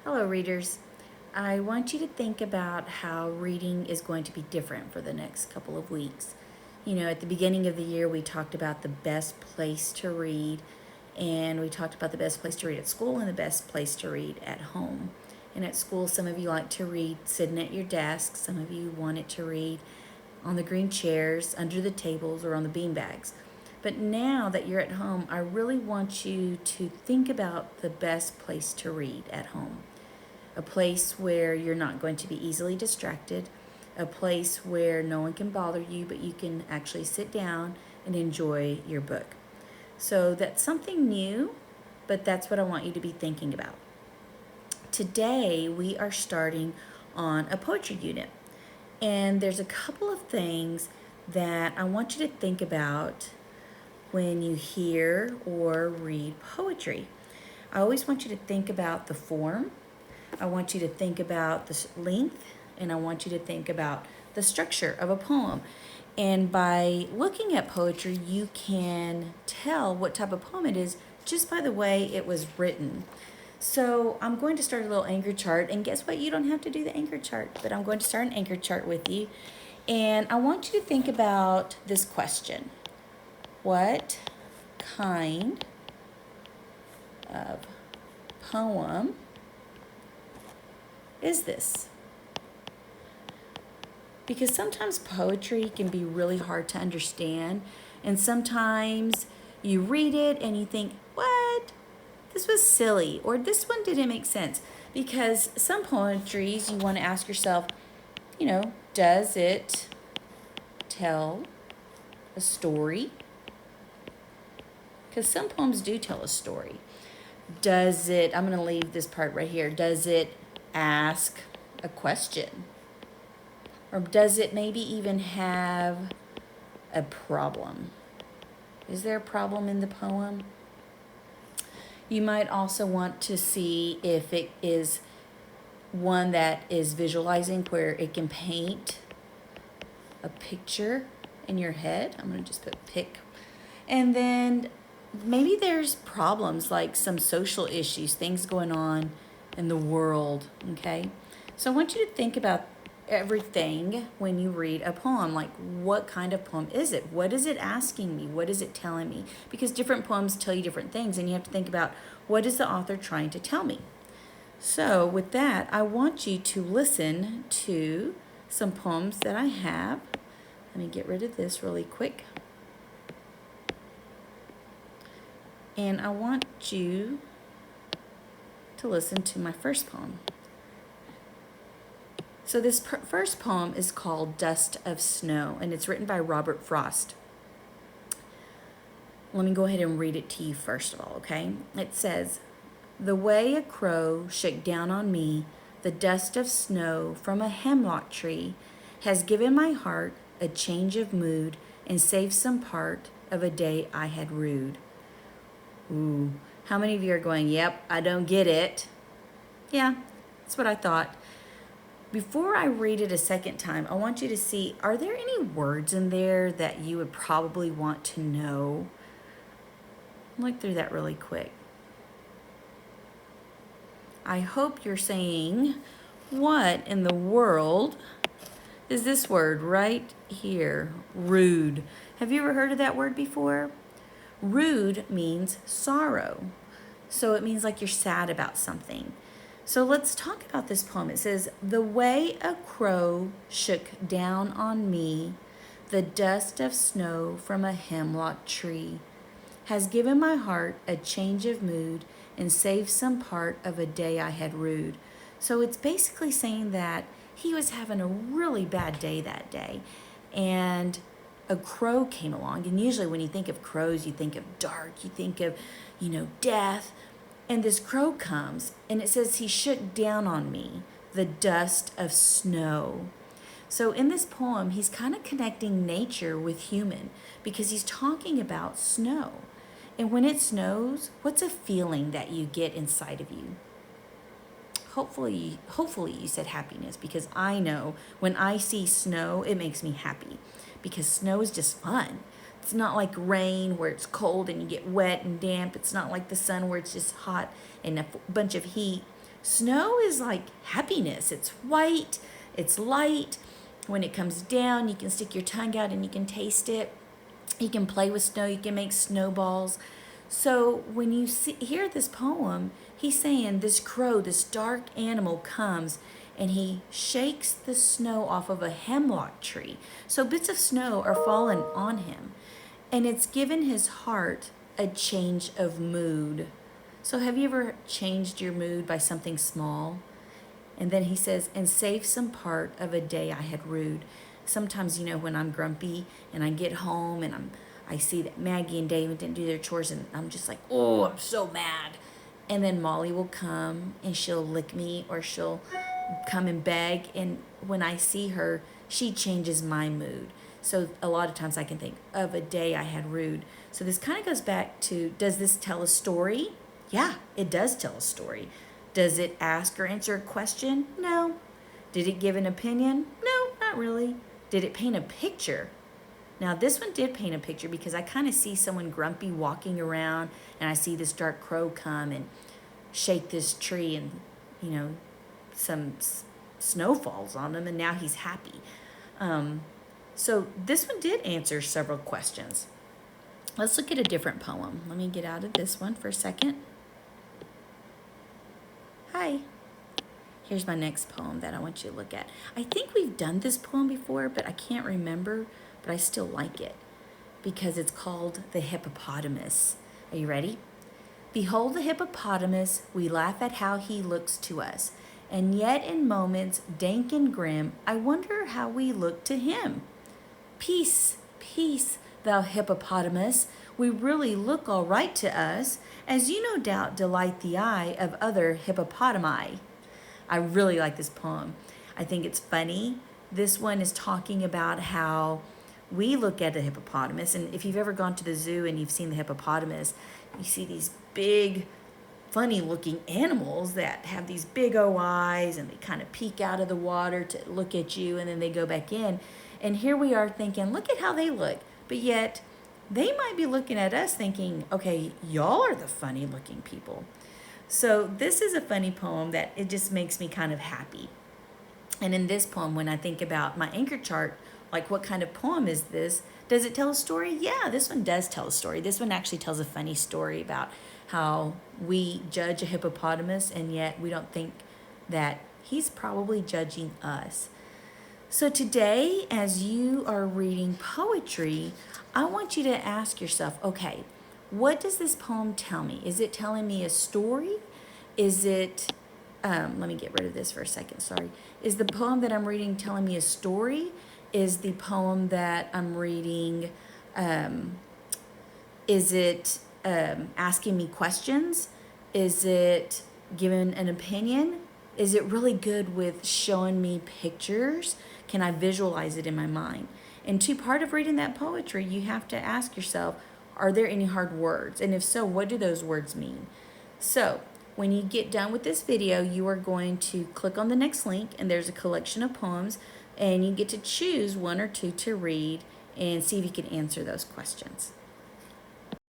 Hello, readers. I want you to think about how reading is going to be different for the next couple of weeks. You know, at the beginning of the year, we talked about the best place to read, and we talked about the best place to read at school and the best place to read at home. And at school, some of you like to read sitting at your desk, some of you wanted to read on the green chairs, under the tables, or on the bean bags. But now that you're at home, I really want you to think about the best place to read at home. A place where you're not going to be easily distracted, a place where no one can bother you, but you can actually sit down and enjoy your book. So that's something new, but that's what I want you to be thinking about. Today, we are starting on a poetry unit, and there's a couple of things that I want you to think about when you hear or read poetry. I always want you to think about the form. I want you to think about the length, and I want you to think about the structure of a poem. And by looking at poetry, you can tell what type of poem it is just by the way it was written. So I'm going to start a little anchor chart, and guess what? You don't have to do the anchor chart, but I'm going to start an anchor chart with you. And I want you to think about this question. What kind of poem is this? Because sometimes poetry can be really hard to understand, and sometimes you read it and you think, what? This was silly, or this one didn't make sense. Because some poetries you want to ask yourself, does it tell a story? Because some poems do tell a story. Does it, I'm going to leave this part right here, does it ask a question? Or does it maybe even have a problem? Is there a problem in the poem? You might also want to see if it is one that is visualizing, where it can paint a picture in your head. I'm going to just put pick. And then maybe there's problems, like some social issues, things going on in the world, okay? So I want you to think about everything when you read a poem. Like, what kind of poem is it? What is it asking me? What is it telling me? Because different poems tell you different things, and you have to think about, what is the author trying to tell me? So with that, I want you to listen to some poems that I have. Let me get rid of this really quick. And I want you to listen to my first poem. So this first poem is called Dust of Snow, and it's written by Robert Frost. Let me go ahead and read it to you first of all, okay? It says, "The way a crow shook down on me the dust of snow from a hemlock tree has given my heart a change of mood and saved some part of a day I had rued." Ooh, how many of you are going, yep, I don't get it? Yeah, that's what I thought. Before I read it a second time, I want you to see, are there any words in there that you would probably want to know? Look through that really quick. I hope you're saying, what in the world is this word right here? Rude. Have you ever heard of that word before? Rude means sorrow. So it means like you're sad about something. So let's talk about this poem. It says, "The way a crow shook down on me the dust of snow from a hemlock tree has given my heart a change of mood and saved some part of a day I had rued." So it's basically saying that he was having a really bad day that day, and a crow came along. And usually when you think of crows, you think of dark, you think of, death. And this crow comes, and it says he shook down on me the dust of snow. So in this poem, he's kind of connecting nature with human, because he's talking about snow. And when it snows, what's a feeling that you get inside of you? Hopefully you said happiness, because I know when I see snow, it makes me happy, because snow is just fun. It's not like rain where it's cold and you get wet and damp. It's not like the sun where it's just hot and a bunch of heat. Snow is like happiness. It's white, it's light. When it comes down, you can stick your tongue out and you can taste it. You can play with snow, you can make snowballs. So when you hear this poem, he's saying this crow, this dark animal comes and he shakes the snow off of a hemlock tree. So bits of snow are falling on him. And it's given his heart a change of mood. So have you ever changed your mood by something small? And then he says, and save some part of a day I had rued. Sometimes, when I'm grumpy and I get home and I see that Maggie and David didn't do their chores and I'm just like, oh, I'm so mad. And then Molly will come and she'll lick me or she'll come and beg. And when I see her, she changes my mood. So a lot of times I can think of a day I had rude. So this kind of goes back to, does this tell a story? Yeah, it does tell a story. Does it ask or answer a question? No. Did it give an opinion? No, not really. Did it paint a picture? Now this one did paint a picture because I kind of see someone grumpy walking around and I see this dark crow come and shake this tree and, some snow falls on him and now he's happy. So this one did answer several questions. Let's look at a different poem. Let me get out of this one for a second. Hi. Here's my next poem that I want you to look at. I think we've done this poem before, but I can't remember, but I still like it because it's called The Hippopotamus. Are you ready? Behold the hippopotamus, we laugh at how he looks to us, and yet in moments dank and grim, I wonder how we look to him. Peace, peace, thou hippopotamus, we really look all right to us, as you no doubt delight the eye of other hippopotami. I really like this poem. I think it's funny. This one is talking about how we look at a hippopotamus, and if you've ever gone to the zoo and you've seen the hippopotamus, you see these big, funny-looking animals that have these big eyes, and they kind of peek out of the water to look at you, and then they go back in. And here we are thinking, look at how they look. But yet, they might be looking at us thinking, okay, y'all are the funny-looking people. So this is a funny poem that it just makes me kind of happy. And in this poem, when I think about my anchor chart, like what kind of poem is this? Does it tell a story? Yeah, this one does tell a story. This one actually tells a funny story about how we judge a hippopotamus and yet we don't think that he's probably judging us. So today, as you are reading poetry, I want you to ask yourself, okay, what does this poem tell me? Is it telling me a story? Is it, let me get rid of this for a second, sorry. Is the poem that I'm reading telling me a story? Is the poem that I'm reading, is it asking me questions? Is it giving an opinion? Is it really good with showing me pictures? Can I visualize it in my mind? And part of reading that poetry, you have to ask yourself, are there any hard words? And if so, what do those words mean? So when you get done with this video, you are going to click on the next link and there's a collection of poems and you get to choose one or two to read and see if you can answer those questions.